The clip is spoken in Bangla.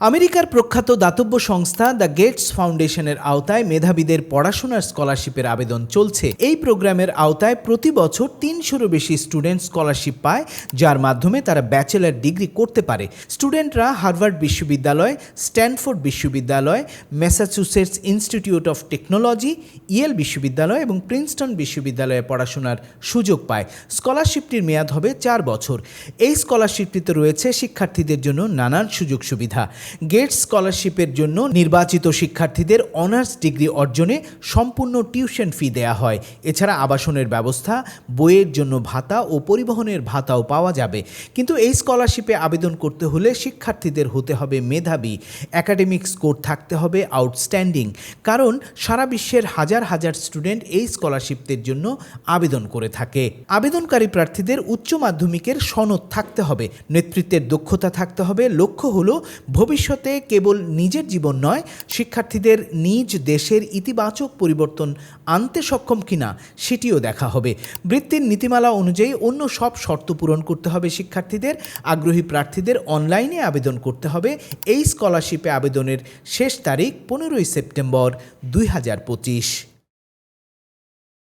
আমেরিকার প্রখ্যাত দাতব্য সংস্থা দ্য গেটস ফাউন্ডেশনের আওতায় মেধাবীদের পড়াশোনার স্কলারশিপের আবেদন চলছে। এই প্রোগ্রামের আওতায় প্রতি বছর ৩০০-রও বেশি স্টুডেন্ট স্কলারশিপ পায়, যার মাধ্যমে তারা ব্যাচেলর ডিগ্রি করতে পারে। স্টুডেন্টরা হার্ভার্ড বিশ্ববিদ্যালয়, স্ট্যানফোর্ড বিশ্ববিদ্যালয়, Massachusetts institute of technology, Yale বিশ্ববিদ্যালয় এবং প্রিন্সটন বিশ্ববিদ্যালয়ে পড়াশোনার সুযোগ পায়। স্কলারশিপটির মেয়াদ হবে ৪ বছর। এই স্কলারশিপটিতে রয়েছে শিক্ষার্থীদের জন্য নানান সুযোগ সুবিধা। গেটস স্কলারশিপের জন্য নির্বাচিত শিক্ষার্থীদের অনার্স ডিগ্রি অর্জনে সম্পূর্ণ টিউশন ফি দেয়া হয়। এছাড়া আবাসনের ব্যবস্থা, বইয়ের জন্য ভাতা ও পরিবহনের ভাতাও পাওয়া যাবে। কিন্তু এই স্কলারশিপে আবেদন করতে হলে শিক্ষার্থীদের হতে হবে মেধাবী, একাডেমিক স্কোর থাকতে হবে আউটস্ট্যান্ডিং। কারণ সারা বিশ্বের হাজার হাজার স্টুডেন্ট এই স্কলারশিপের জন্য আবেদন করে থাকে। আবেদনকারী প্রার্থীদের উচ্চ মাধ্যমিকের সনদ থাকতে হবে, নেতৃত্বের দক্ষতা থাকতে হবে। লক্ষ্য হলো ভবিষ্যতে কেবল নিজের জীবন নয়, শিক্ষার্থীদের নিজ দেশের ইতিবাচক পরিবর্তন আনতে সক্ষম কিনা সেটিও দেখা হবে। বৃত্তির নীতিমালা অনুযায়ী অন্য সব শর্ত পূরণ করতে হবে শিক্ষার্থীদের। আগ্রহী প্রার্থীদের অনলাইনে আবেদন করতে হবে। এই স্কলারশিপে আবেদনের শেষ তারিখ 15 সেপ্টেম্বর 2025।